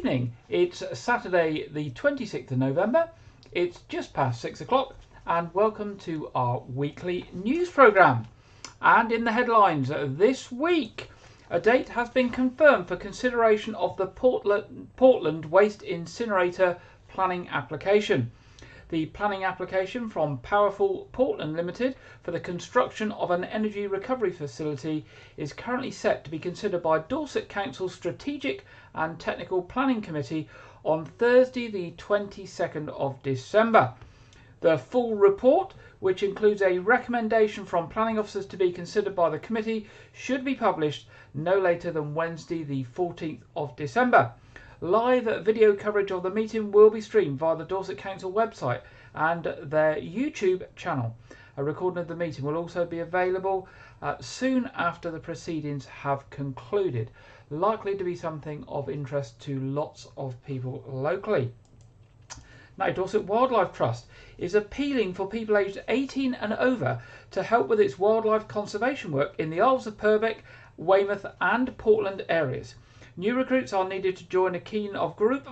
evening. It's Saturday the 26th of November. It's just past 6 o'clock and welcome to our weekly news programme. And in the headlines this week, a date has been confirmed for consideration of the Portland Waste Incinerator planning application. The planning application from Powerful Portland Limited for the construction of an energy recovery facility is currently set to be considered by Dorset Council's Strategic and Technical Planning Committee on Thursday the 22nd of December. The full report, which includes a recommendation from planning officers to be considered by the committee, should be published no later than Wednesday the 14th of December. Live video coverage of the meeting will be streamed via the Dorset Council website and their YouTube channel. A recording of the meeting will also be available soon after the proceedings have concluded. Likely to be something of interest to lots of people locally. Now, Dorset Wildlife Trust is appealing for people aged 18 and over to help with its wildlife conservation work in the Isles of Purbeck, Weymouth and Portland areas. New recruits are needed to join a keen group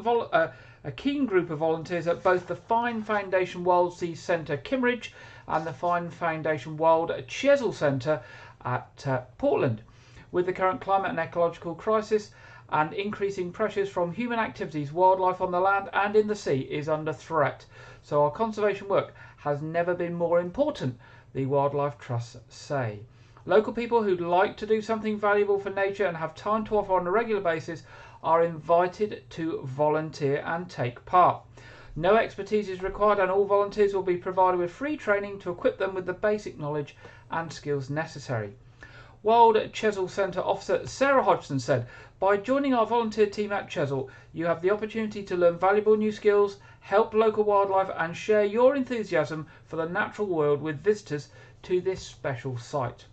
of volunteers at both the Fine Foundation Wild Sea Centre, Kimmeridge, and the Fine Foundation Wild Chesil Centre at Portland. With the current climate and ecological crisis and increasing pressures from human activities, wildlife on the land and in the sea is under threat. So our conservation work has never been more important, the Wildlife Trusts say. Local people who'd like to do something valuable for nature and have time to offer on a regular basis are invited to volunteer and take part. No expertise is required and all volunteers will be provided with free training to equip them with the basic knowledge and skills necessary. Wild Chesil Centre officer Sarah Hodgson said, "By joining our volunteer team at Chesil, you have the opportunity to learn valuable new skills, help local wildlife and share your enthusiasm for the natural world with visitors to this special site."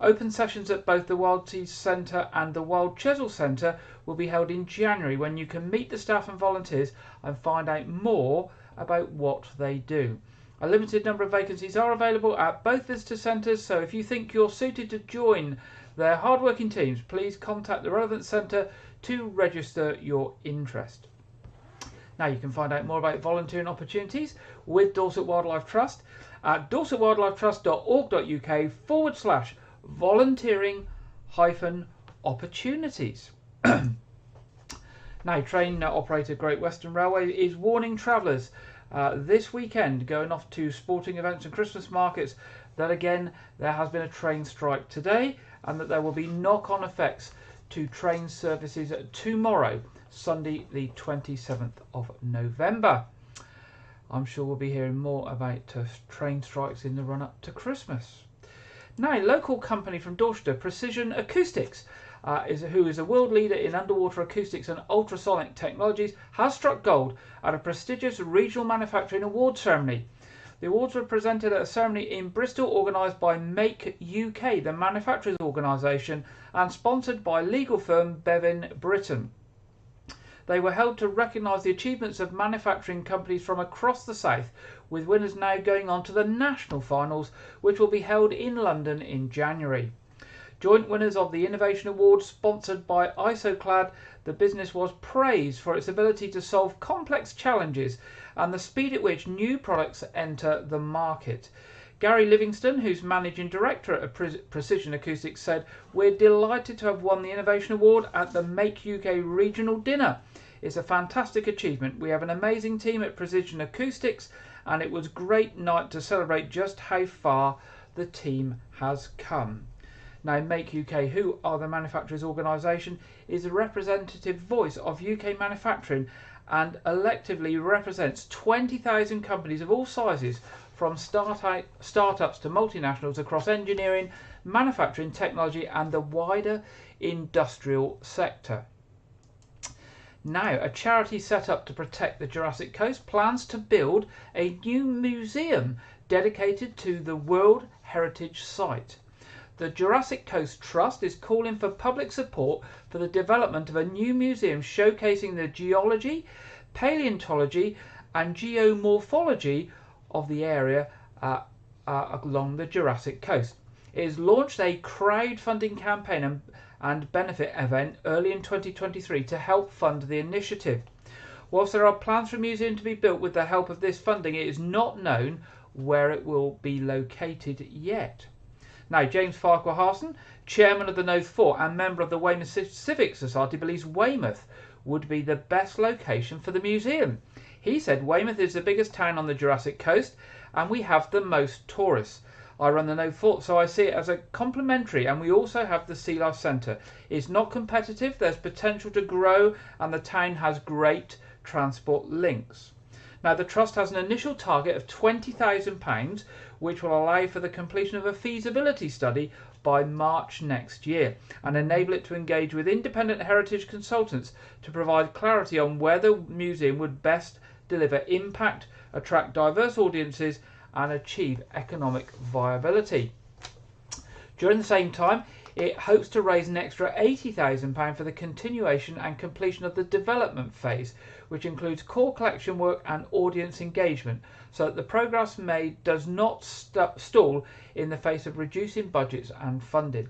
Open sessions at both the Wild Sea Centre and the Wild Chesil Centre will be held in January, when you can meet the staff and volunteers and find out more about what they do. A limited number of vacancies are available at both visitor centres, so if you think you're suited to join their hardworking teams, please contact the relevant centre to register your interest. Now you can find out more about volunteering opportunities with Dorset Wildlife Trust at dorsetwildlifetrust.org.uk/volunteering-opportunities. Now, train operator Great Western Railway is warning travellers this weekend going off to sporting events and Christmas markets that again there has been a train strike today and that there will be knock-on effects to train services tomorrow, Sunday the 27th of November. I'm sure we'll be hearing more about train strikes in the run-up to Christmas. Now, a local company from Dorset, Precision Acoustics, who is a world leader in underwater acoustics and ultrasonic technologies, has struck gold at a prestigious regional manufacturing awards ceremony. The awards were presented at a ceremony in Bristol organised by Make UK, the manufacturers organisation, and sponsored by legal firm Bevan Britain. They were held to recognise the achievements of manufacturing companies from across the south, with winners now going on to the national finals, which will be held in London in January. Joint winners of the Innovation Award, sponsored by Isoclad, the business was praised for its ability to solve complex challenges and the speed at which new products enter the market. Gary Livingston, who's managing director at Precision Acoustics, said, "We're delighted to have won the Innovation Award at the Make UK regional dinner. It's a fantastic achievement. We have an amazing team at Precision Acoustics and it was a great night to celebrate just how far the team has come." Now, Make UK, who are the manufacturers organisation, is a representative voice of UK manufacturing and electively represents 20,000 companies of all sizes, from startups to multinationals, across engineering, manufacturing, technology and the wider industrial sector. Now, a charity set up to protect the Jurassic Coast plans to build a new museum dedicated to the World Heritage Site. The Jurassic Coast Trust is calling for public support for the development of a new museum showcasing the geology, paleontology and geomorphology of the area along the Jurassic Coast. It has launched a crowdfunding campaign and benefit event early in 2023 to help fund the initiative. Whilst there are plans for a museum to be built with the help of this funding, it is not known where it will be located yet. Now, James Farquhar-Harson, chairman of the Nose Fort and member of the Weymouth Civic Society, believes Weymouth would be the best location for the museum. He said Weymouth is the biggest town on the Jurassic Coast and we have the most tourists. I run the Nose Fort, so I see it as a complementary, and we also have the Sea Life Centre. It's not competitive, there's potential to grow, and the town has great transport links. Now, the Trust has an initial target of £20,000, which will allow for the completion of a feasibility study by March next year and enable it to engage with independent heritage consultants to provide clarity on where the museum would best deliver impact, attract diverse audiences and achieve economic viability. During the same time, it hopes to raise an extra £80,000 for the continuation and completion of the development phase, which includes core collection work and audience engagement, so that the progress made does not stall in the face of reducing budgets and funding.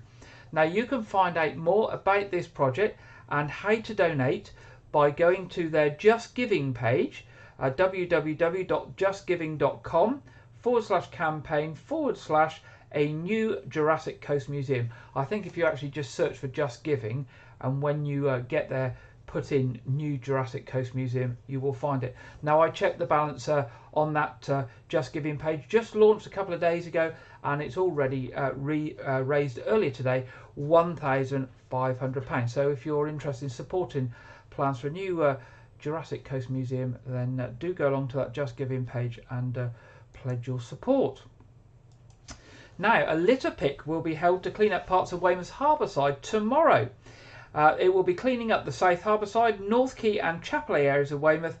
Now, you can find out more about this project and how to donate by going to their Just Giving page, www.justgiving.com/campaign/a new Jurassic Coast Museum. I think if you actually just search for Just Giving, and when you get there, put in New Jurassic Coast Museum, you will find it. Now, I checked the balance on that Just Giving page, just launched a couple of days ago, and it's already raised earlier today £1,500. So if you're interested in supporting plans for a new Jurassic Coast Museum, then do go along to that Just Giving page and pledge your support. Now, a litter pick will be held to clean up parts of Weymouth's harbour side tomorrow. It will be cleaning up the South Harbour side, North Quay and Chapelay areas of Weymouth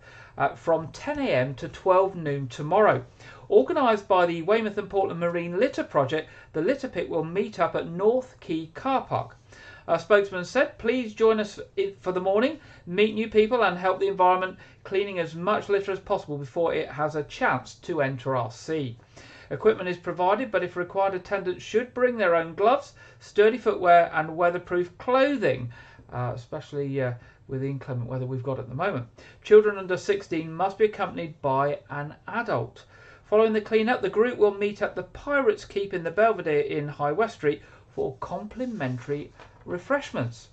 from 10 a.m. to 12 noon tomorrow. Organised by the Weymouth and Portland Marine Litter Project, the litter pick will meet up at North Quay Car Park. A spokesman said, "Please join us for the morning, meet new people and help the environment, cleaning as much litter as possible before it has a chance to enter our sea." Equipment is provided, but if required, attendants should bring their own gloves, sturdy footwear and weatherproof clothing, especially with the inclement weather we've got at the moment. Children under 16 must be accompanied by an adult. Following the clean-up, the group will meet at the Pirates Keep in the Belvedere in High West Street for complimentary refreshments.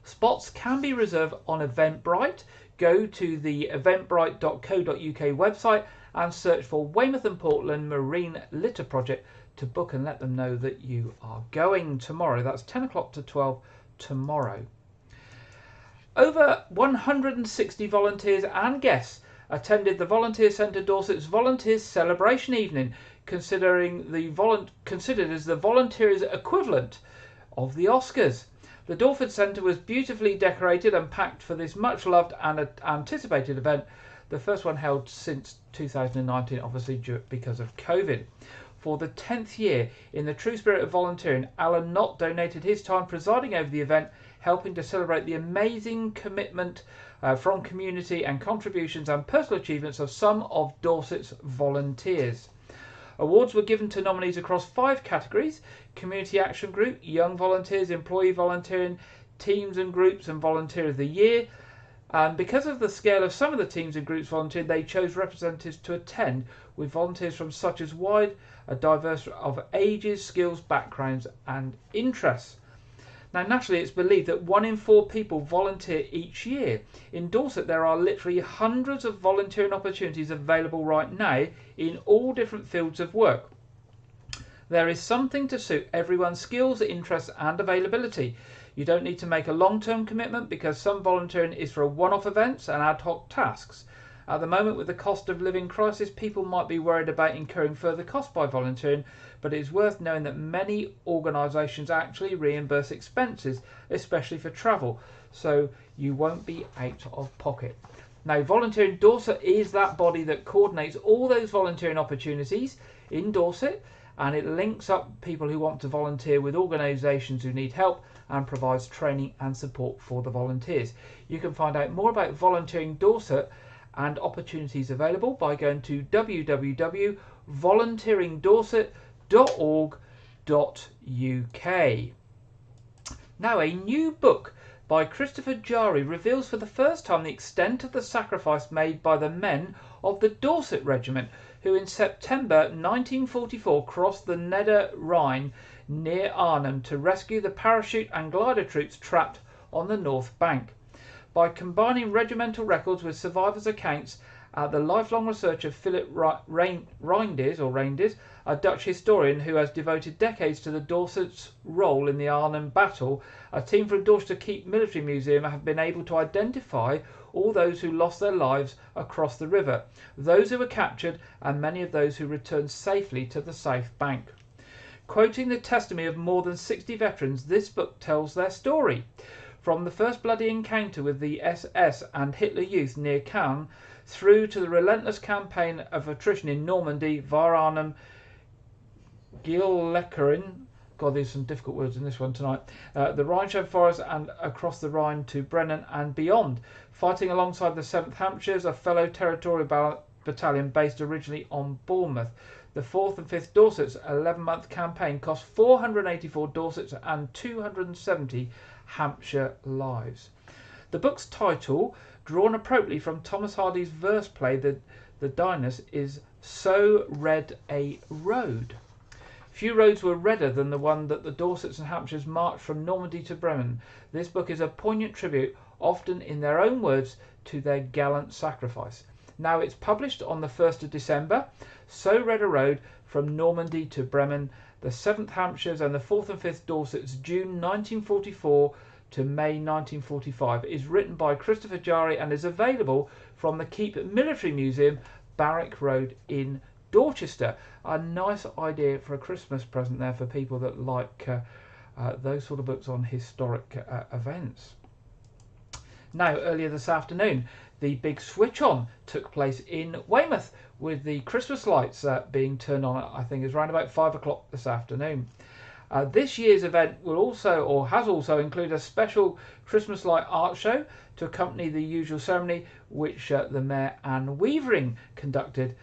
Spots can be reserved on Eventbrite. Go to the eventbrite.co.uk website and search for Weymouth and Portland Marine Litter Project to book and let them know that you are going tomorrow. That's 10 o'clock to 12 tomorrow. Over 160 volunteers and guests attended the Volunteer Centre Dorset's Volunteers Celebration Evening, considered as the volunteers equivalent of the Oscars. The Dorset Centre was beautifully decorated and packed for this much loved and anticipated event, the first one held since 2019, obviously because of COVID. For the 10th year, in the true spirit of volunteering, Alan Knott donated his time presiding over the event, helping to celebrate the amazing commitment from community and contributions and personal achievements of some of Dorset's volunteers. Awards were given to nominees across 5 categories: Community Action Group, Young Volunteers, Employee Volunteering, Teams and Groups and Volunteer of the Year. And because of the scale of some of the teams and groups volunteered, they chose representatives to attend, with volunteers from such as wide a diverse of ages, skills, backgrounds and interests. Now, naturally, it's believed that 1 in 4 people volunteer each year. In Dorset, there are literally hundreds of volunteering opportunities available right now in all different fields of work. There is something to suit everyone's skills, interests and availability. You don't need to make a long-term commitment because some volunteering is for one-off events and ad hoc tasks. At the moment, with the cost of living crisis, people might be worried about incurring further costs by volunteering, but it is worth knowing that many organisations actually reimburse expenses, especially for travel, so you won't be out of pocket. Now, Volunteering Dorset is that body that coordinates all those volunteering opportunities in Dorset, and it links up people who want to volunteer with organisations who need help and provides training and support for the volunteers. You can find out more about Volunteering Dorset and opportunities available by going to www.volunteeringdorset.org.uk. Now, a new book by Christopher Jari reveals for the first time the extent of the sacrifice made by the men of the Dorset Regiment, who in September 1944 crossed the Nedre Rhine near Arnhem to rescue the parachute and glider troops trapped on the north bank. By combining regimental records with survivors' accounts, the lifelong research of Philip Reinders, a Dutch historian who has devoted decades to the Dorset's role in the Arnhem Battle, a team from Dorset Keep Military Museum have been able to identify all those who lost their lives across the river, those who were captured, and many of those who returned safely to the South Bank. Quoting the testimony of more than 60 veterans, this book tells their story. From the first bloody encounter with the SS and Hitler Youth near Caen, through to the relentless campaign of attrition in Normandy, via Arnhem, Gieleckerin, God, there's some difficult words in this one tonight, the Rheinland Forest and across the Rhine to Brennan and beyond, fighting alongside the 7th Hampshires, a fellow territorial battalion based originally on Weymouth. The 4th and 5th Dorset's 11-month campaign cost 484 Dorsets and 270 Hampshire lives. The book's title, drawn appropriately from Thomas Hardy's verse play The Diners, is So Red a Road. Few roads were redder than the one that the Dorsets and Hampshires marched from Normandy to Bremen. This book is a poignant tribute, often in their own words, to their gallant sacrifice. Now it's published on the 1st of December. So Red a Road, From Normandy to Bremen, the 7th Hampshires and the 4th and 5th Dorsets, June 1944 to May 1945, is written by Christopher Jari and is available from the Keep Military Museum, Barrack Road in Dorchester. A nice idea for a Christmas present there for people that like those sort of books on historic events. Now, earlier this afternoon, the big switch on took place in Weymouth, with the Christmas lights being turned on. I think is around about 5 o'clock this afternoon. This year's event will also, or has also, included a special Christmas light art show to accompany the usual ceremony, which the Mayor Anne Weavering conducted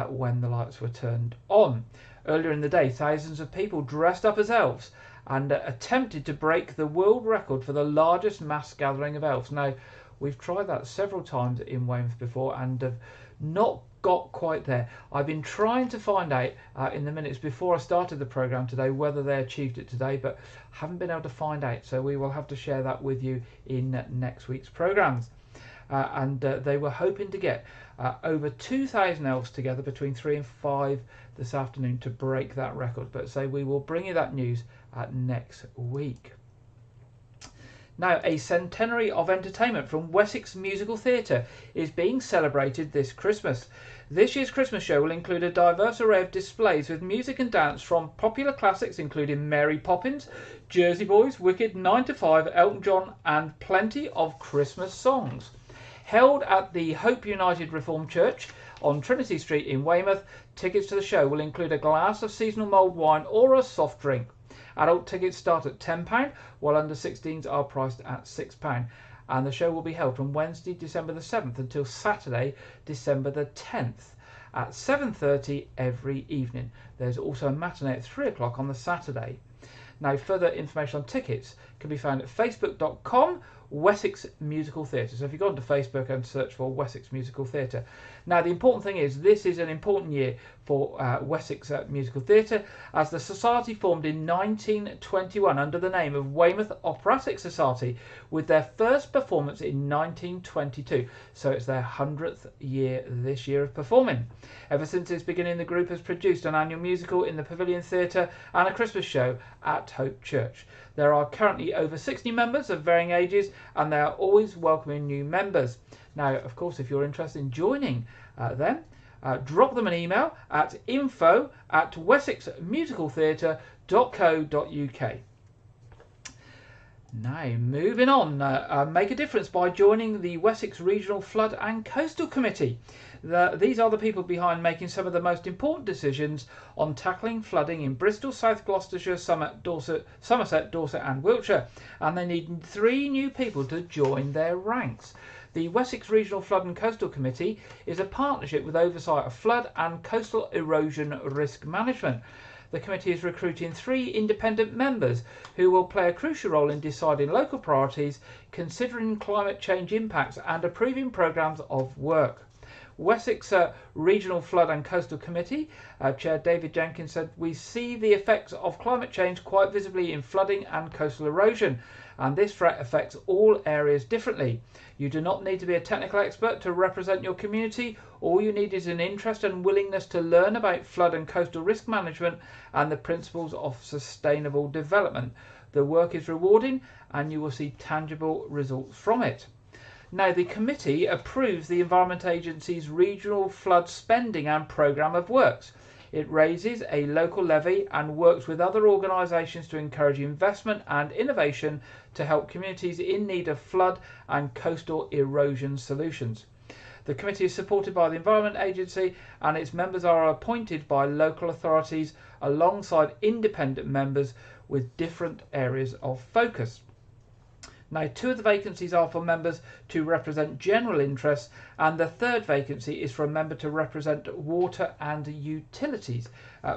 when the lights were turned on. Earlier in the day, thousands of people dressed up as elves and attempted to break the world record for the largest mass gathering of elves. Now, we've tried that several times in Weymouth before and have not got quite there. I've been trying to find out in the minutes before I started the programme today whether they achieved it today, but haven't been able to find out, so we will have to share that with you in next week's programmes. They were hoping to get over 2,000 elves together between 3 and 5 this afternoon to break that record, but so we will bring you that news next week. Now, a centenary of entertainment from Wessex Musical Theatre is being celebrated this Christmas. This year's Christmas show will include a diverse array of displays with music and dance from popular classics including Mary Poppins, Jersey Boys, Wicked, 9 to 5, Elton John and plenty of Christmas songs. Held at the Hope United Reformed Church on Trinity Street in Weymouth, tickets to the show will include a glass of seasonal mulled wine or a soft drink. Adult tickets start at £10, while under 16s are priced at £6. And the show will be held from Wednesday, December the 7th until Saturday, December the 10th at 7:30 every evening. There's also a matinee at 3 o'clock on the Saturday. Now, further information on tickets can be found at facebook.com Wessex Musical Theatre. So if you go onto Facebook and search for Wessex Musical Theatre. Now, the important thing is this is an important year for Wessex Musical Theatre, as the society formed in 1921 under the name of Weymouth Operatic Society, with their first performance in 1922. So it's their 100th year this year of performing. Ever since its beginning, the group has produced an annual musical in the Pavilion Theatre and a Christmas show at Hope Church. There are currently over 60 members of varying ages, and they are always welcoming new members. Now, of course, if you're interested in joining them, drop them an email at info@wessexmusicaltheatre.co.uk. Now, moving on, make a difference by joining the Wessex Regional Flood and Coastal Committee. These are the people behind making some of the most important decisions on tackling flooding in Bristol, South Gloucestershire, Somerset, Dorset and Wiltshire, and they need 3 new people to join their ranks. The Wessex Regional Flood and Coastal Committee is a partnership with oversight of flood and coastal erosion risk management. the committee is recruiting 3 independent members who will play a crucial role in deciding local priorities, considering climate change impacts and approving programmes of work. Wessex Regional Flood and Coastal Committee Chair David Jenkins said, "We see the effects of climate change quite visibly in flooding and coastal erosion, and this threat affects all areas differently. You do not need to be a technical expert to represent your community. All you need is an interest and willingness to learn about flood and coastal risk management and the principles of sustainable development. The work is rewarding and you will see tangible results from it." Now, the committee approves the Environment Agency's regional flood spending and programme of works. It raises a local levy and works with other organisations to encourage investment and innovation to help communities in need of flood and coastal erosion solutions. The committee is supported by the Environment Agency and its members are appointed by local authorities alongside independent members with different areas of focus. Now, 2 of the vacancies are for members to represent general interests, and the 3rd vacancy is for a member to represent water and utilities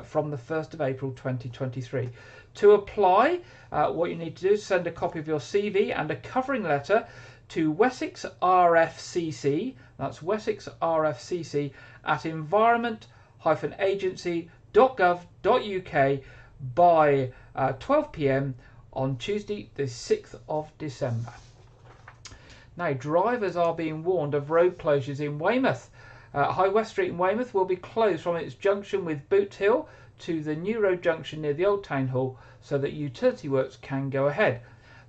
from the 1st of April 2023. To apply, what you need to do is send a copy of your CV and a covering letter to Wessex RFCC, that's Wessex RFCC, at environment-agency.gov.uk by 12 p.m. on Tuesday the 6th of December. Now, drivers are being warned of road closures in Weymouth. High West Street in Weymouth will be closed from its junction with Boot Hill to the new road junction near the Old Town Hall so that utility works can go ahead.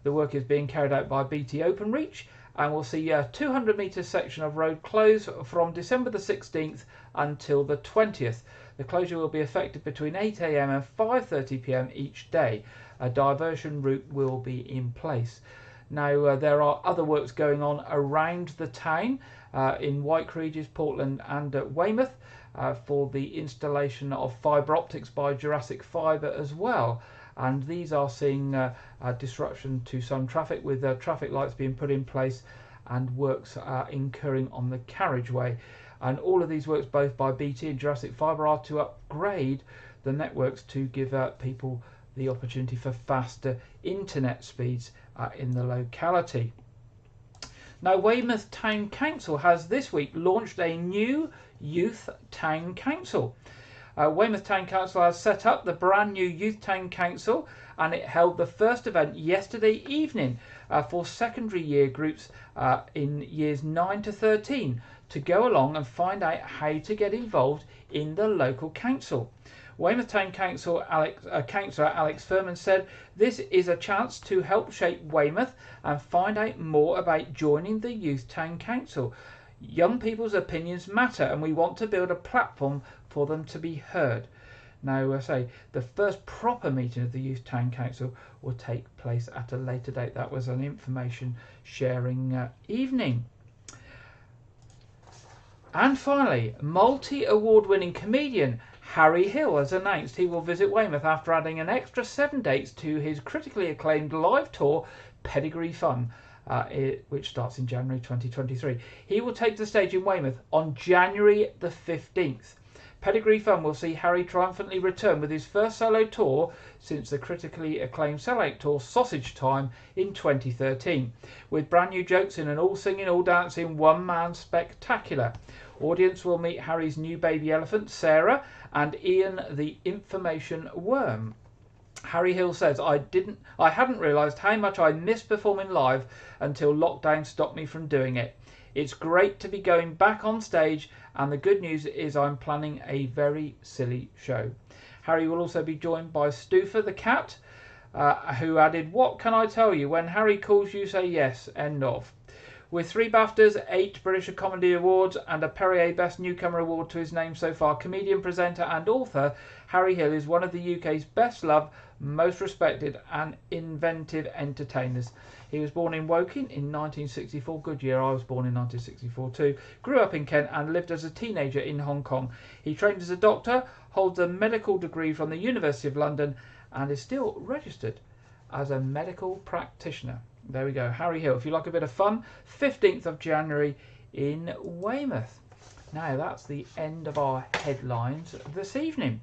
The work is being carried out by BT Openreach and will see a 200-metre section of road closed from December the 16th until the 20th. The closure will be effective between 8 a.m. and 5:30 p.m. each day. A diversion route will be in place. Now, there are other works going on around the town in Wyke, Regis, Portland and Weymouth for the installation of fibre optics by Jurassic Fibre as well. And these are seeing a disruption to some traffic, with traffic lights being put in place and works incurring on the carriageway. And all of these works, both by BT and Jurassic Fibre, are to upgrade the networks to give people the opportunity for faster internet speeds in the locality. Now, Weymouth Town Council has this week launched a new Youth Town Council. Weymouth Town Council has set up the brand new Youth Town Council, and it held the first event yesterday evening for secondary year groups in years 9 to 13 to go along and find out how to get involved in the local council. Weymouth Town Council Councillor Alex Furman said, "This is a chance to help shape Weymouth and find out more about joining the Youth Town Council. Young people's opinions matter and we want to build a platform for them to be heard." Now, I say the first proper meeting of the Youth Town Council will take place at a later date. That was an information sharing evening. And finally, multi-award winning comedian Harry Hill has announced he will visit Weymouth after adding an extra 7 dates to his critically acclaimed live tour Pedigree Fun, which starts in January 2023. He will take the stage in Weymouth on January the 15th. Pedigree Fun will see Harry triumphantly return with his first solo tour since the critically acclaimed sellout tour Sausage Time in 2013, with brand new jokes in an all-singing, all-dancing, one-man spectacular. Audience will meet Harry's new baby elephant, Sarah, and Ian the information worm. Harry Hill says, I hadn't realised how much I missed performing live until lockdown stopped me from doing it. It's great to be going back on stage, and the good news is I'm planning a very silly show." Harry will also be joined by Stuffer the cat, who added, "What can I tell you? When Harry calls you, say yes, end of." With 3 BAFTAs, 8 British Comedy Awards and a Perrier Best Newcomer Award to his name so far, comedian, presenter and author Harry Hill is one of the UK's best loved, most respected and inventive entertainers. He was born in Woking in 1964, good year, I was born in 1964 too, grew up in Kent and lived as a teenager in Hong Kong. He trained as a doctor, holds a medical degree from the University of London and is still registered as a medical practitioner. There we go, Harry Hill. If you like a bit of fun, 15th of January in Weymouth. Now, that's the end of our headlines this evening.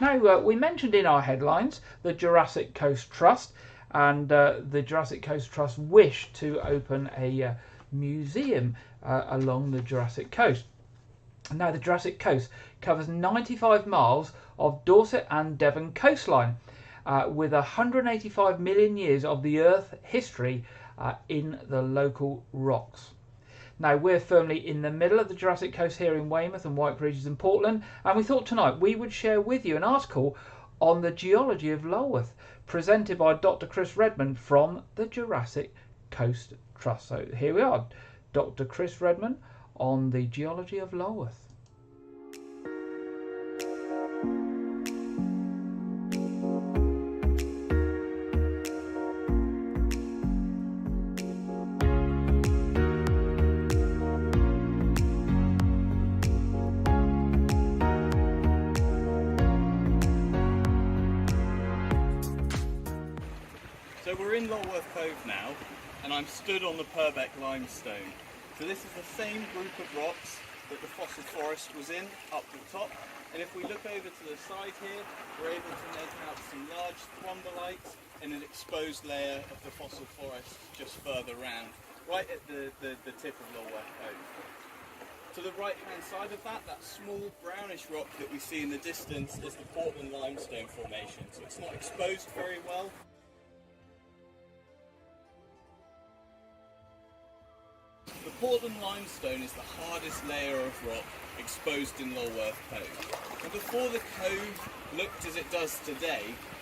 Now, we mentioned in our headlines the Jurassic Coast Trust, and the Jurassic Coast Trust wish to open a museum along the Jurassic Coast. Now, the Jurassic Coast covers 95 miles of Dorset and Devon coastline, with 185 million years of the Earth history in the local rocks. Now, we're firmly in the middle of the Jurassic Coast here in Weymouth and Wyke, Regis and Portland, and we thought tonight we would share with you an article on the geology of Lulworth, presented by Dr. Chris Redman from the Jurassic Coast Trust. So here we are, Dr. Chris Redman on the geology of Lulworth. So we're in Lulworth Cove now, and I'm stood on the Purbeck limestone. So this is the same group of rocks that the fossil forest was in, up the top. And if we look over to the side here, we're able to make out some large thrombolites and an exposed layer of the fossil forest just further round, right at the tip of Lulworth Cove. To the right hand side of that small brownish rock that we see in the distance is the Portland limestone formation. So it's not exposed very well. The Portland limestone is the hardest layer of rock exposed in Lulworth Cove. And before the cove looked as it does today,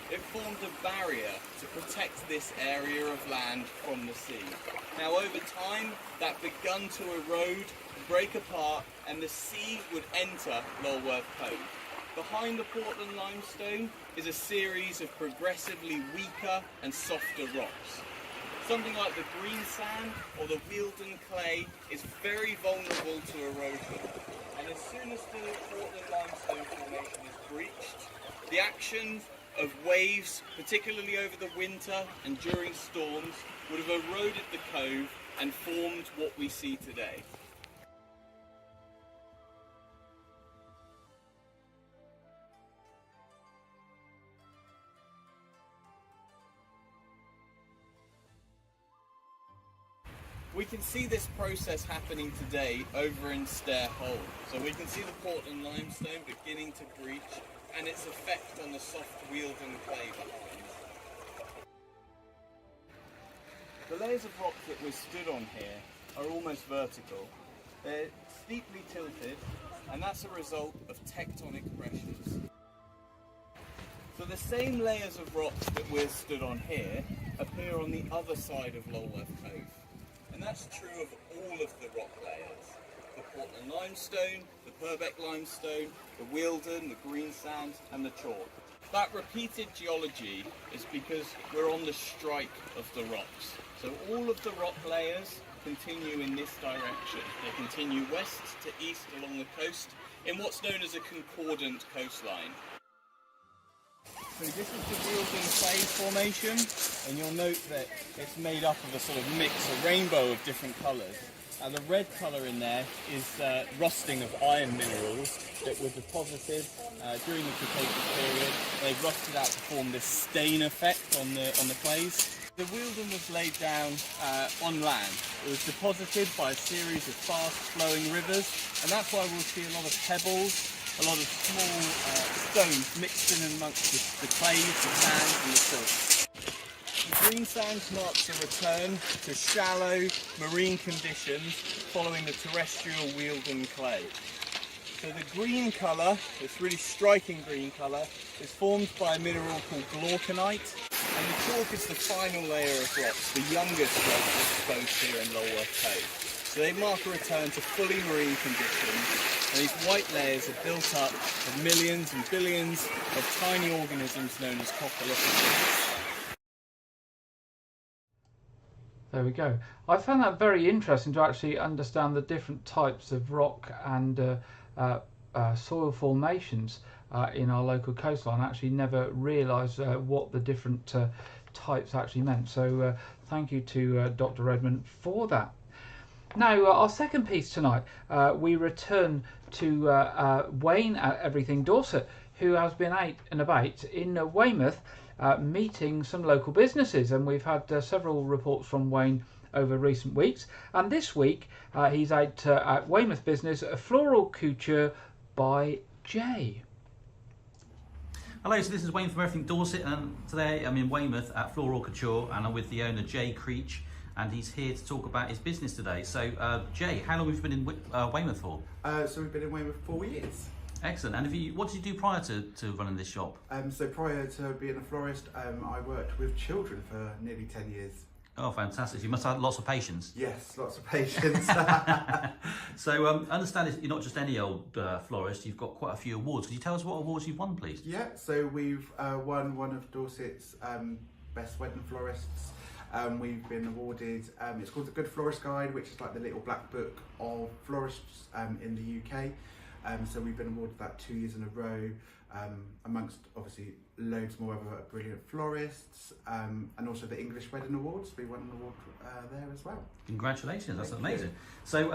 it formed a barrier to protect this area of land from the sea. Now over time, that begun to erode, break apart, and the sea would enter Lulworth Cove. Behind the Portland limestone is a series of progressively weaker and softer rocks. Something like the green sand or the Wealden clay is very vulnerable to erosion. And as soon as the Portland limestone formation is breached, the action of waves, particularly over the winter and during storms, would have eroded the cove and formed what we see today. We can see this process happening today over in Stair Hole. So we can see the Portland limestone beginning to breach and its effect on the soft Wealden clay behind. The layers of rock that we're stood on here are almost vertical. They're steeply tilted, and that's a result of tectonic pressures. So the same layers of rock that we're stood on here appear on the other side of Lulworth Cove. And that's true of all of the rock layers. The Portland limestone, the Purbeck limestone, the Wealden, the green sand and the chalk. That repeated geology is because we're on the strike of the rocks. So all of the rock layers continue in this direction. They continue west to east along the coast in what's known as a concordant coastline. So this is the Wealden clay formation, and you'll note that it's made up of a sort of mix, a rainbow of different colours. And the red colour in there is rusting of iron minerals that were deposited during the Cretaceous period. They've rusted out to form this stain effect on the clays. The Wealden was laid down on land. It was deposited by a series of fast-flowing rivers, and that's why we'll see a lot of pebbles, a lot of small stones mixed in amongst the clays, the sand and the silt. The green sand marks a return to shallow marine conditions following the terrestrial Wealden clay. So the green colour, this really striking green colour, is formed by a mineral called glauconite, and the chalk is the final layer of rocks, the youngest rocks exposed here in Lulworth Cove. So they mark a return to fully marine conditions, and these white layers are built up of millions and billions of tiny organisms known as coccolithophores. There we go. I found that very interesting to actually understand the different types of rock and soil formations in our local coastline. I actually never realised what the different types actually meant. So thank you to Dr. Redmond for that. Now, our second piece tonight, we return to Wayne at Everything Dorset, who has been out and about in Weymouth meeting some local businesses, and we've had several reports from Wayne over recent weeks. And this week he's out at Weymouth business Floral Couture by Jay. Hello, so this is Wayne from Everything Dorset, and today I'm in Weymouth at Floral Couture, and I'm with the owner Jay Creech, and he's here to talk about his business today. So, Jay, how long have you been in Weymouth for? So we've been in Weymouth 4 years. Excellent. And what did you do prior to running this shop? So prior to being a florist, I worked with children for nearly 10 years. Oh, fantastic. You must have lots of patience. Yes, lots of patience. So, I understand you're not just any old florist, you've got quite a few awards. Could you tell us what awards you've won, please? Yeah, so we've won one of Dorset's best wedding florists. We've been awarded, it's called the Good Florist Guide, which is like the little black book of florists in the UK. So we've been awarded that 2 years in a row, amongst obviously loads more other brilliant florists, and also the English Wedding Awards. We won an award there as well. Congratulations, that's Thank amazing. you. So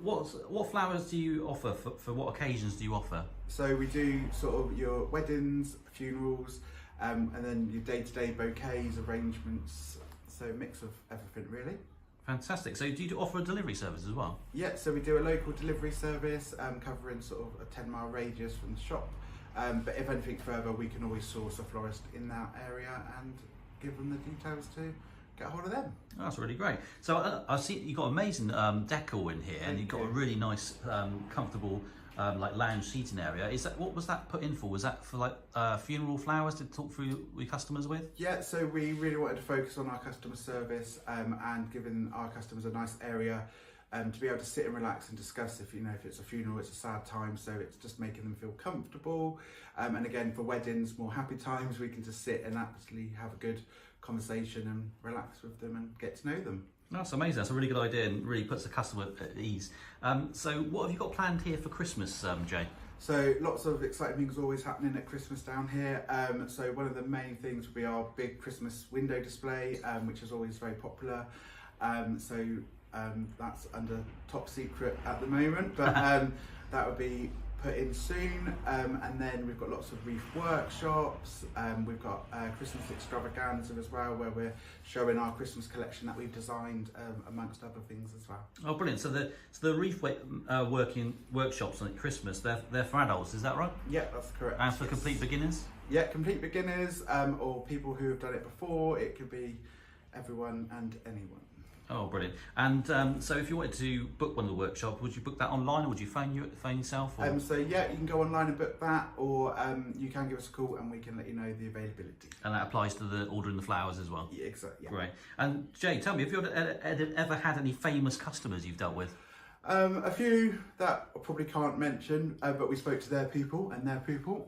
what flowers do you offer, for what occasions do you offer? So we do sort of your weddings, funerals, and then your day-to-day bouquets, arrangements, so a mix of everything really. Fantastic. So do you offer a delivery service as well? Yeah, so we do a local delivery service covering sort of a 10-mile radius from the shop. But if anything further, we can always source a florist in that area and give them the details to get a hold of them. Oh, that's really great. So I see you've got amazing decor in here, and you've got a really nice, comfortable like lounge seating area. What was that put in for? Was that for like funeral flowers to talk through with customers with? Yeah, so we really wanted to focus on our customer service and giving our customers a nice area to be able to sit and relax and discuss if it's a funeral, it's a sad time, so it's just making them feel comfortable. And again, for weddings, more happy times, we can just sit and actually have a good conversation and relax with them and get to know them. That's amazing. That's a really good idea and really puts the customer at ease. So what have you got planned here for Christmas, Jay? So lots of exciting things always happening at Christmas down here. So one of the main things will be our big Christmas window display, which is always very popular. That's under top secret at the moment, but that will be put in soon. And then we've got lots of wreath workshops. We've got Christmas extravaganza as well, where we're showing our Christmas collection that we've designed, amongst other things as well. Oh, brilliant! So the wreath working workshops at Christmas, they're for adults, is that right? Yeah, that's correct. And for complete beginners? Yeah, complete beginners, or people who have done it before. It could be everyone and anyone. Oh, brilliant. And so if you wanted to book one of the workshops, would you book that online, or would you phone yourself? Or? So yeah, you can go online and book that, or you can give us a call and we can let you know the availability. And that applies to the ordering the flowers as well? Yeah, exactly. Yeah. Great. And Jay, tell me, have you ever had any famous customers you've dealt with? A few that I probably can't mention, but we spoke to their people and their people.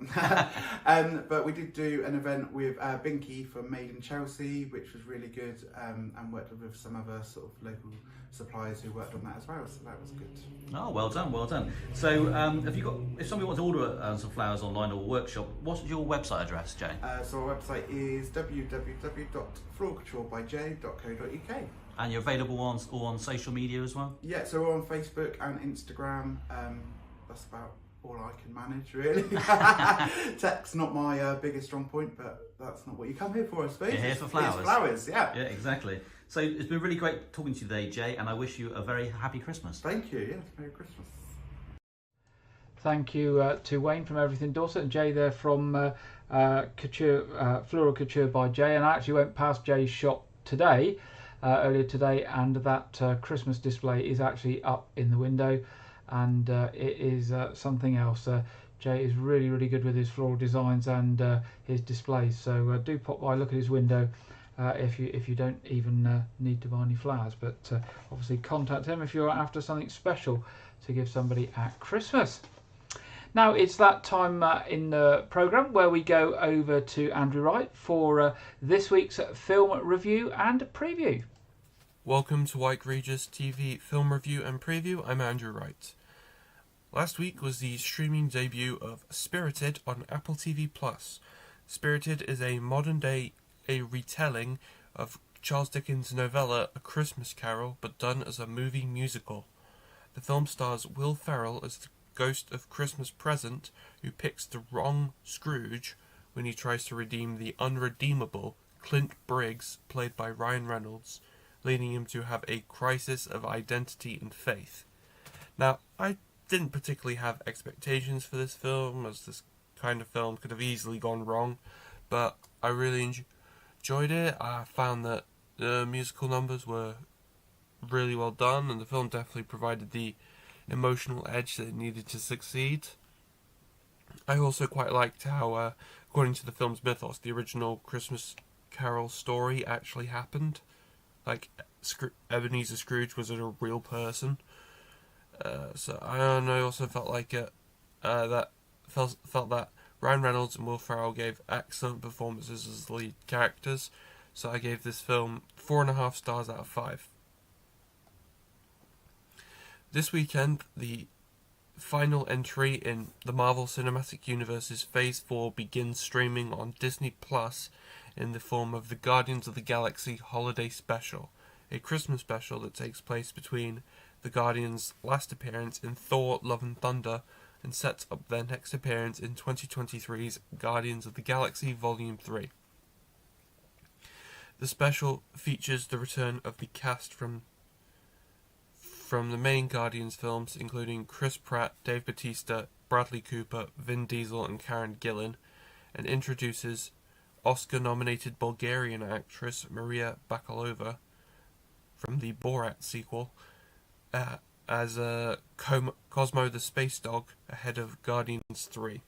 But we did do an event with Binky from Made in Chelsea, which was really good, and worked with some other sort of local suppliers who worked on that as well, so that was good. Oh, well done, well done. So if somebody wants to order some flowers online or a workshop, what's your website address, Jay? So our website is www.floralcouturebyj.co.uk. And you're available on social media as well? Yeah, so we're on Facebook and Instagram. That's about all I can manage, really. Tech's not my biggest strong point, but that's not what you come here for, I suppose. You're here for flowers. It's flowers, yeah. Yeah, exactly. So it's been really great talking to you today, Jay, and I wish you a very happy Christmas. Thank you, yes, Merry Christmas. Thank you to Wayne from Everything Dorset and Jay there from Floral Couture by Jay. And I actually went past Jay's shop today, earlier today, and that Christmas display is actually up in the window, and it is something else. Jay is really, really good with his floral designs and his displays, so do pop by, look at his window if you don't even need to buy any flowers, but obviously contact him if you're after something special to give somebody at Christmas. Now it's that time in the programme where we go over to Andrew Wright for this week's film review and preview. Welcome to Wyke Regis TV film review and preview. I'm Andrew Wright. Last week was the streaming debut of Spirited on Apple TV+. Spirited is a modern-day retelling of Charles Dickens' novella A Christmas Carol, but done as a movie musical. The film stars Will Ferrell as the Ghost of Christmas Present, who picks the wrong Scrooge when he tries to redeem the unredeemable Clint Briggs, played by Ryan Reynolds, leading him to have a crisis of identity and faith. Now, I didn't particularly have expectations for this film, as this kind of film could have easily gone wrong, but I really enjoyed it. I found that the musical numbers were really well done, and the film definitely provided the emotional edge that it needed to succeed. I also quite liked how, according to the film's mythos, the original Christmas Carol story actually happened. Like, Ebenezer Scrooge was a real person. So I also felt like felt that Ryan Reynolds and Will Ferrell gave excellent performances as the lead characters. So I gave this film 4.5 stars out of 5. This weekend, the final entry in the Marvel Cinematic Universe's Phase 4 begins streaming on Disney Plus in the form of the Guardians of the Galaxy Holiday Special, a Christmas special that takes place between the Guardians' last appearance in Thor: Love and Thunder and sets up their next appearance in 2023's Guardians of the Galaxy Volume 3. The special features the return of the cast from the main Guardians films, including Chris Pratt, Dave Bautista, Bradley Cooper, Vin Diesel and Karen Gillan, and introduces Oscar-nominated Bulgarian actress Maria Bakalova from the Borat sequel as Cosmo the Space Dog ahead of Guardians 3.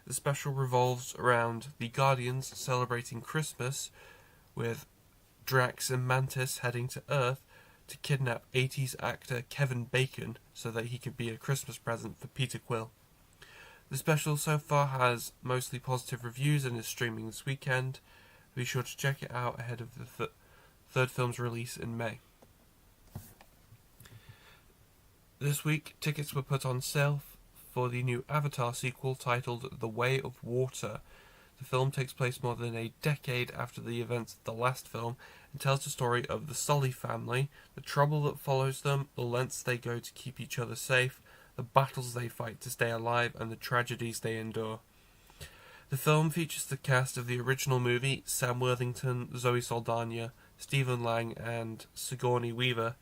The special revolves around the Guardians celebrating Christmas, with Drax and Mantis heading to Earth to kidnap 80s actor Kevin Bacon so that he could be a Christmas present for Peter Quill. The special so far has mostly positive reviews and is streaming this weekend. Be sure to check it out ahead of the third film's release in May. This week, tickets were put on sale for the new Avatar sequel titled The Way of Water. The film takes place more than a decade after the events of the last film and tells the story of the Sully family, the trouble that follows them, the lengths they go to keep each other safe, the battles they fight to stay alive, and the tragedies they endure. The film features the cast of the original movie, Sam Worthington, Zoe Saldana, Stephen Lang, and Sigourney Weaver,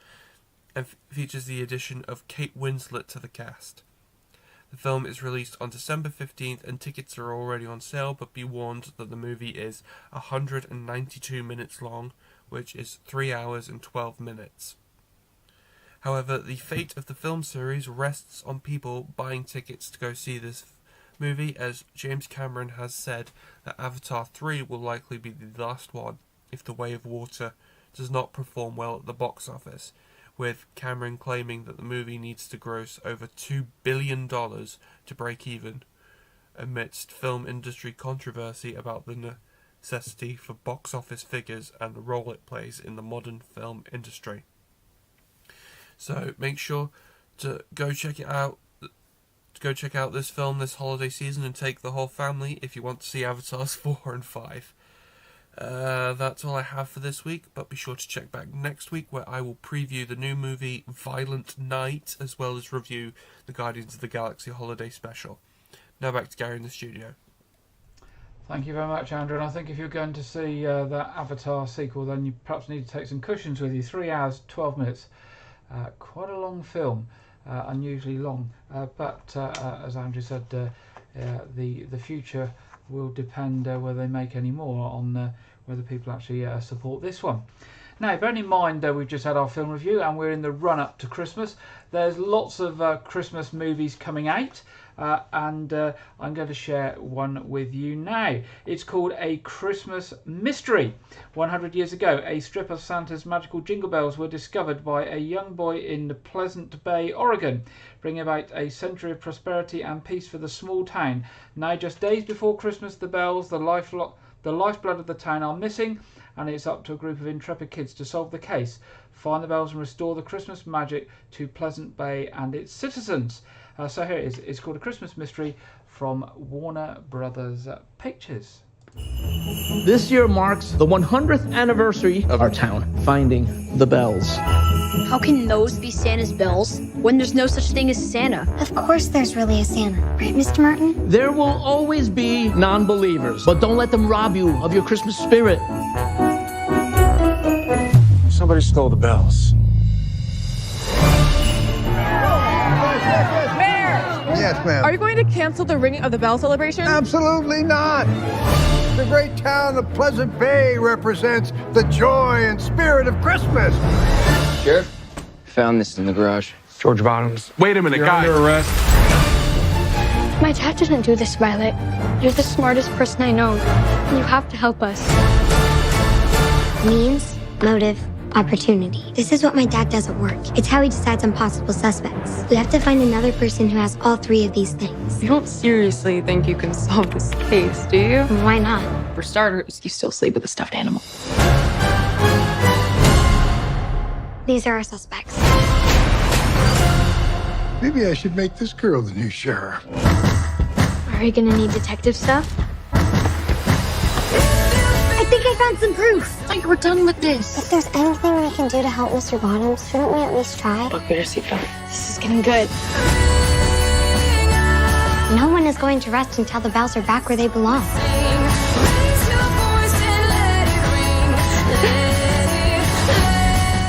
and features the addition of Kate Winslet to the cast. The film is released on December 15th and tickets are already on sale, but be warned that the movie is 192 minutes long, which is 3 hours and 12 minutes. However, the fate of the film series rests on people buying tickets to go see this movie, as James Cameron has said that Avatar 3 will likely be the last one if The Way of Water does not perform well at the box office, with Cameron claiming that the movie needs to gross over $2 billion to break even, amidst film industry controversy about the necessity for box office figures and the role it plays in the modern film industry. So make sure to go check it out. Go check out this film this holiday season and take the whole family if you want to see Avatars 4 and 5. That's all I have for this week, but be sure to check back next week where I will preview the new movie Violent Night as well as review the Guardians of the Galaxy Holiday Special. Now back to Gary in the studio. Thank you very much, Andrew. And I think if you're going to see that Avatar sequel, then you perhaps need to take some cushions with you. 3 hours, 12 minutes. Quite a long film, unusually long. But as Andrew said, the future will depend whether they make any more on whether people actually support this one. Now, bearing in mind we've just had our film review and we're in the run-up to Christmas, there's lots of Christmas movies coming out, and I'm going to share one with you now. It's called A Christmas Mystery. 100 years ago, a strip of Santa's magical jingle bells were discovered by a young boy in Pleasant Bay, Oregon, bringing about a century of prosperity and peace for the small town. Now, just days before Christmas, the bells, the lifeblood of the town, are missing, and it's up to a group of intrepid kids to solve the case, find the bells and restore the Christmas magic to Pleasant Bay and its citizens. So here it is. It's called A Christmas Mystery from Warner Brothers Pictures. This year marks the 100th anniversary of our town finding the bells. How can those be Santa's bells when there's no such thing as Santa? Of course there's really a Santa, right, Mr. Martin? There will always be non-believers, but don't let them rob you of your Christmas spirit. Somebody stole the bells. Yes, ma'am. Are you going to cancel the ringing of the bell celebration? Absolutely not. The great town of Pleasant Bay represents the joy and spirit of Christmas. Sheriff, found this in the garage. George Bottoms. Wait a minute, guys. Under arrest. My dad didn't do this, Violet. You're the smartest person I know. You have to help us. Means, motive, opportunity. This is what my dad does at work. It's how he decides on possible suspects. We have to find another person who has all three of these things. You don't seriously think you can solve this case, do you? Why not? For starters, you still sleep with a stuffed animal. These are our suspects. Maybe I should make this girl the new sheriff. Are we gonna need detective stuff? I think I found some proof. I think we're done with this. If there's anything we can do to help Mr. Bottoms, shouldn't we at least try? Buckle your seatbelt. This is getting good. No one is going to rest until the bells are back where they belong.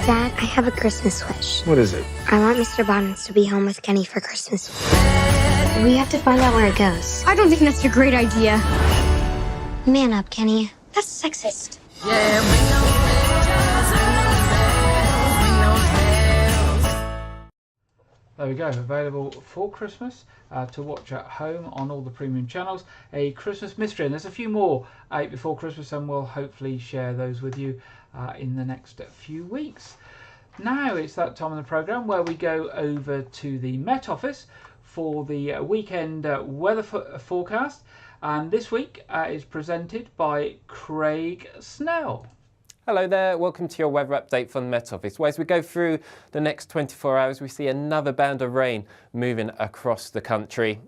Dad, I have a Christmas wish. What is it? I want Mr. Bottoms to be home with Kenny for Christmas. We have to find out where it goes. I don't think that's a great idea. Man up, Kenny. That's sexist. There we go, available for Christmas to watch at home on all the premium channels. A Christmas mystery, and there's a few more out before Christmas, and we'll hopefully share those with you in the next few weeks. Now it's that time of the programme where we go over to the Met Office for the weekend weather forecast, and this week is presented by Craig Snell. Hello there, welcome to your weather update from the Met Office. Well, as we go through the next 24 hours, we see another band of rain moving across the country.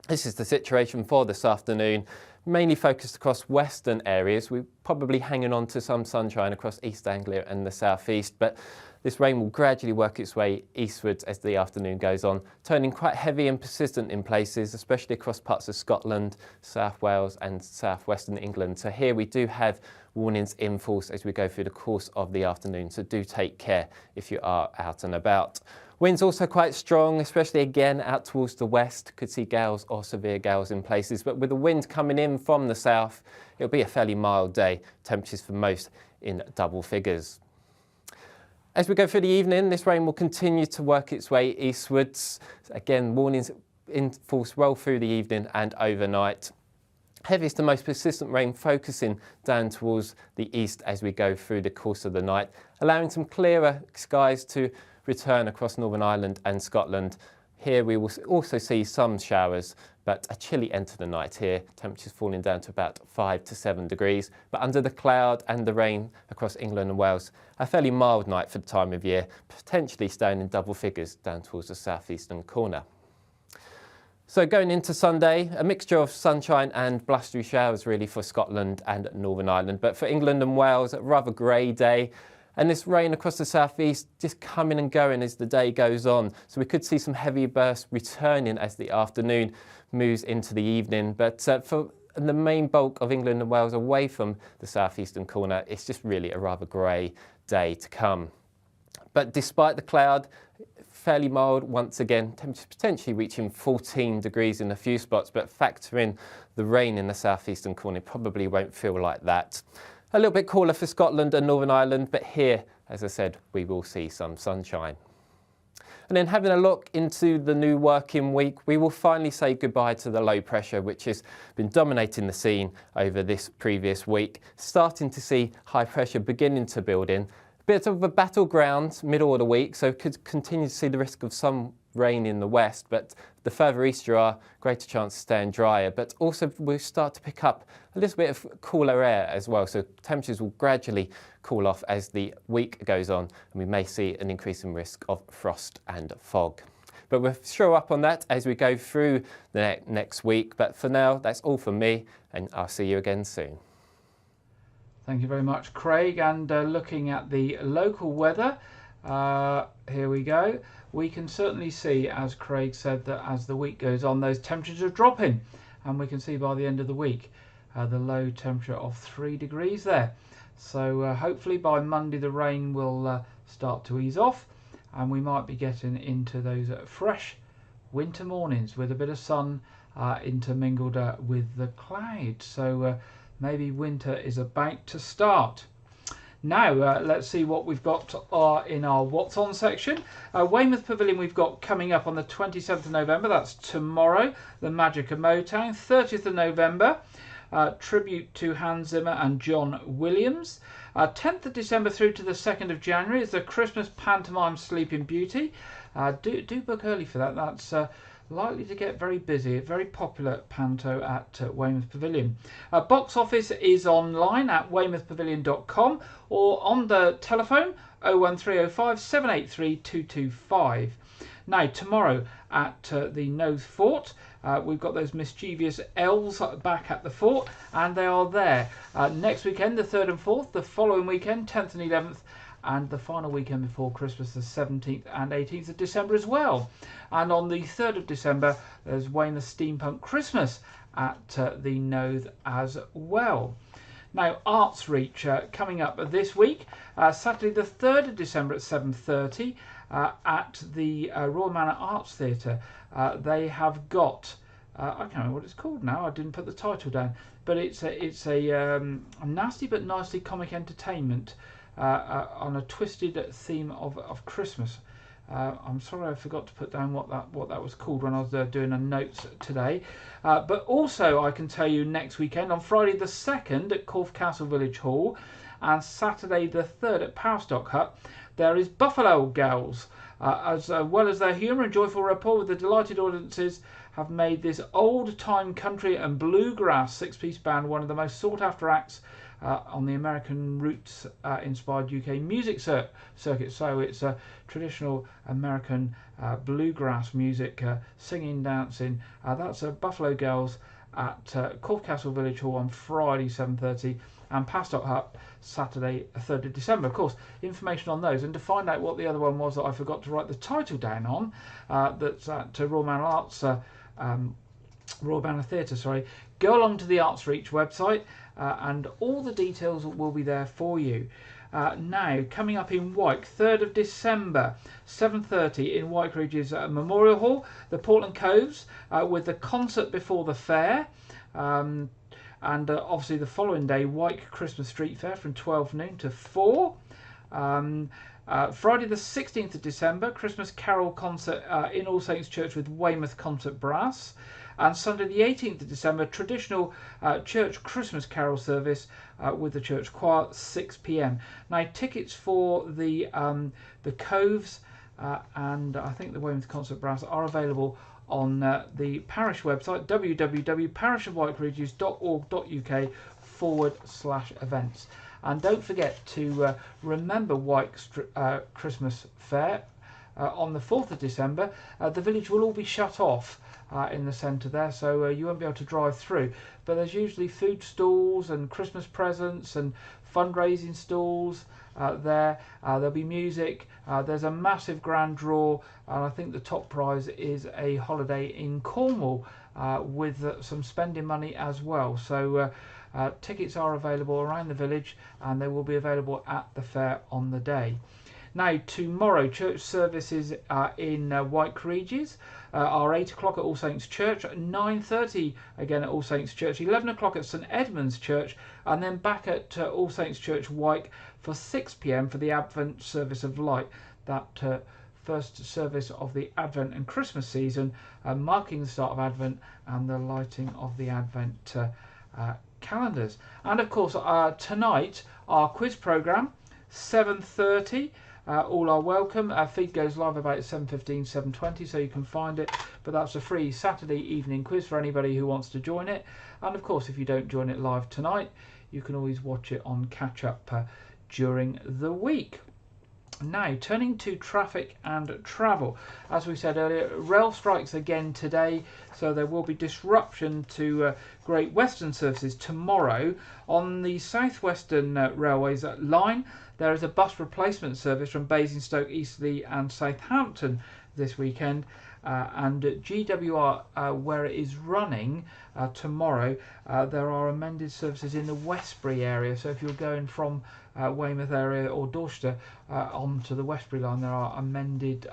This is the situation for this afternoon, mainly focused across western areas. We're probably hanging on to some sunshine across East Anglia and the southeast, but this rain will gradually work its way eastwards as the afternoon goes on, turning quite heavy and persistent in places, especially across parts of Scotland, South Wales and southwestern England. So here we do have warnings in force as we go through the course of the afternoon, so do take care if you are out and about. Winds also quite strong, especially again out towards the west. Could see gales or severe gales in places, but with the wind coming in from the south, it'll be a fairly mild day. Temperatures for most in double figures. As we go through the evening, this rain will continue to work its way eastwards. Again, warnings in force well through the evening and overnight. Heaviest and most persistent rain focusing down towards the east as we go through the course of the night, allowing some clearer skies to return across Northern Ireland and Scotland. Here we will also see some showers, but a chilly end to the night here, temperatures falling down to about 5 to 7 degrees. But under the cloud and the rain across England and Wales, a fairly mild night for the time of year, potentially staying in double figures down towards the southeastern corner. So going into Sunday, a mixture of sunshine and blustery showers really for Scotland and Northern Ireland. But for England and Wales, a rather grey day. And this rain across the southeast just coming and going as the day goes on. So we could see some heavy bursts returning as the afternoon moves into the evening. But for the main bulk of England and Wales away from the southeastern corner, it's just really a rather grey day to come. But despite the cloud, fairly mild once again, temperatures potentially reaching 14 degrees in a few spots, but factor in the rain in the southeastern corner, probably won't feel like that. A little bit cooler for Scotland and Northern Ireland, but here, as I said, we will see some sunshine. And then having a look into the new working week, we will finally say goodbye to the low pressure, which has been dominating the scene over this previous week. Starting to see high pressure beginning to build in. Bit of a battleground middle of the week, so could continue to see the risk of some rain in the west, but the further east you are, greater chance of staying drier. But also we'll start to pick up a little bit of cooler air as well, so temperatures will gradually cool off as the week goes on, and we may see an increase in risk of frost and fog. But we'll show up on that as we go through the next week. But for now, that's all from me, and I'll see you again soon. Thank you very much, Craig. And looking at the local weather Here we go. We can certainly see, as Craig said, that as the week goes on, those temperatures are dropping, and we can see by the end of the week the low temperature of 3 degrees there. So hopefully by Monday the rain will start to ease off, and we might be getting into those fresh winter mornings with a bit of sun intermingled with the clouds. So maybe winter is about to start. Now, let's see what we've got in our What's On section. Weymouth Pavilion we've got coming up on the 27th of November. That's tomorrow. The Magic of Motown. 30th of November. Tribute to Hans Zimmer and John Williams. 10th of December through to the 2nd of January is the Christmas pantomime Sleeping Beauty. Do book early for that. That's likely to get very busy. A very popular panto at Weymouth Pavilion. Box office is online at weymouthpavilion.com or on the telephone 01305 783 225. Now, tomorrow at the Nose Fort, we've got those mischievous elves back at the fort, and they are there next weekend, the 3rd and 4th, the following weekend, 10th and 11th, and the final weekend before Christmas, the 17th and 18th of December as well. And on the 3rd of December, there's Weymouth Steampunk Christmas at the Nose as well. Now, Arts Reach coming up this week, Saturday the 3rd of December at 7:30 at the Royal Manor Arts Theatre. They have got, I can't remember what it's called now, I didn't put the title down, but it's a nasty but nicely comic entertainment on a twisted theme of Christmas. I'm sorry I forgot to put down what that was called when I was doing a notes today. But also I can tell you next weekend, on Friday the 2nd at Corfe Castle Village Hall and Saturday the 3rd at Powerstock Hut, there is Buffalo Girls. As well as their humour and joyful rapport with the delighted audiences, have made this old-time country and bluegrass six-piece band one of the most sought-after acts on the American roots-inspired UK music circuit. So it's a traditional American bluegrass music, singing, dancing. That's Buffalo Girls at Corfe Castle Village Hall on Friday 7:30 and Powerstock Hut Saturday 3rd of December. Of course, information on those, and to find out what the other one was that I forgot to write the title down on, that's at Royal Manor Arts, Royal Manor Theatre, sorry, go along to the Arts Reach website and all the details will be there for you. Now, coming up in Wyke, 3rd of December, 7:30 in Wyke Regis Memorial Hall, the Portland Coves, with the concert before the fair. And obviously the following day, Wyke Christmas Street Fair from 12 noon to 4. Friday the 16th of December, Christmas Carol concert in All Saints Church with Weymouth Concert Brass. And Sunday the 18th of December, traditional church Christmas Carol service with the church choir, 6 p.m. Now, tickets for the Coves and I think the Weymouth Concert Brass are available on the parish website, www.parishofwykerigis.org.uk/events. And don't forget to remember Wyke's Christmas Fair on the 4th of December. The village will all be shut off in the centre there, so you won't be able to drive through. But there's usually food stalls and Christmas presents and fundraising stalls there. There'll be music. There's a massive grand draw, and I think the top prize is a holiday in Cornwall with some spending money as well. So tickets are available around the village, and they will be available at the fair on the day. Now, tomorrow, church services in Wyke Regis are 8 o'clock at All Saints Church, 9:30 again at All Saints Church, 11 o'clock at St Edmund's Church, and then back at All Saints Church Wyke for 6 p.m. for the Advent Service of Light, that first service of the Advent and Christmas season, marking the start of Advent and the lighting of the Advent calendars. And of course, tonight, our quiz programme, 7:30. All are welcome. Our feed goes live about 7:15, 7:20, so you can find it. But that's a free Saturday evening quiz for anybody who wants to join it. And of course, if you don't join it live tonight, you can always watch it on catch-up during the week. Now, turning to traffic and travel. As we said earlier, rail strikes again today, so there will be disruption to Great Western services tomorrow. On the South Western Railways line, there is a bus replacement service from Basingstoke, Eastleigh and Southampton this weekend. And GWR, where it is running tomorrow, there are amended services in the Westbury area. So if you're going from Weymouth area or Dorset onto the Westbury line, there are amended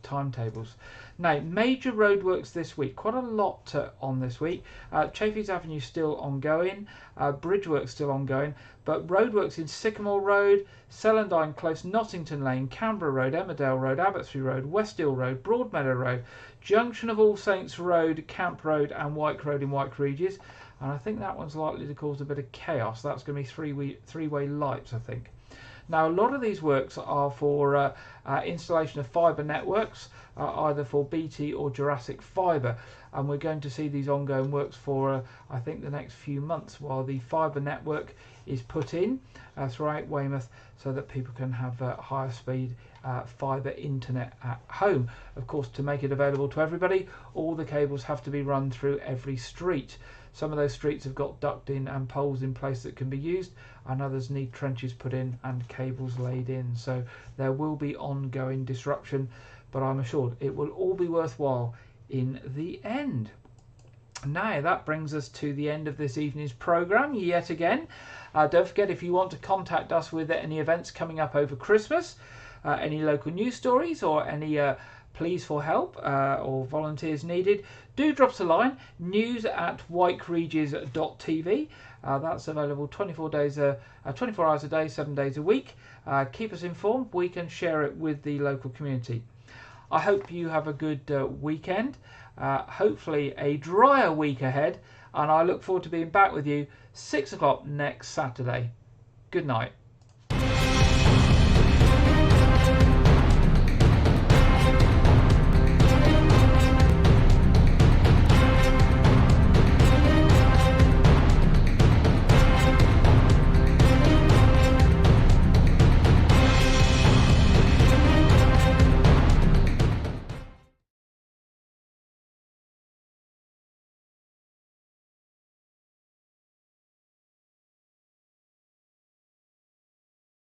timetables. Now, major roadworks this week, quite a lot on this week. Chaffees Avenue still ongoing, bridge work still ongoing, but roadworks in Sycamore Road, Celandine Close, Nottington Lane, Canberra Road, Emmerdale Road, Abbotsbury Road, Westhill Road, Broadmeadow Road, junction of All Saints Road, Camp Road and Wyke Road in Wyke Regis. And I think that one's likely to cause a bit of chaos. That's going to be three-way lights, I think. Now, a lot of these works are for installation of fibre networks, either for BT or Jurassic Fibre, and we're going to see these ongoing works for I think the next few months while the fibre network is put in throughout Weymouth, so that people can have higher speed fibre internet at home. Of course, to make it available to everybody, all the cables have to be run through every street. Some of those streets have got ducting and poles in place that can be used, and others need trenches put in and cables laid in. So there will be ongoing disruption, but I'm assured it will all be worthwhile in the end. Now that brings us to the end of this evening's programme yet again. Don't forget, if you want to contact us with any events coming up over Christmas, any local news stories or any pleas for help or volunteers needed, do drop us a line, news@wykeregis.tv. That's available 24 hours a day, 7 days a week. Keep us informed. We can share it with the local community. I hope you have a good weekend. Hopefully a drier week ahead, and I look forward to being back with you 6 o'clock next Saturday. Good night.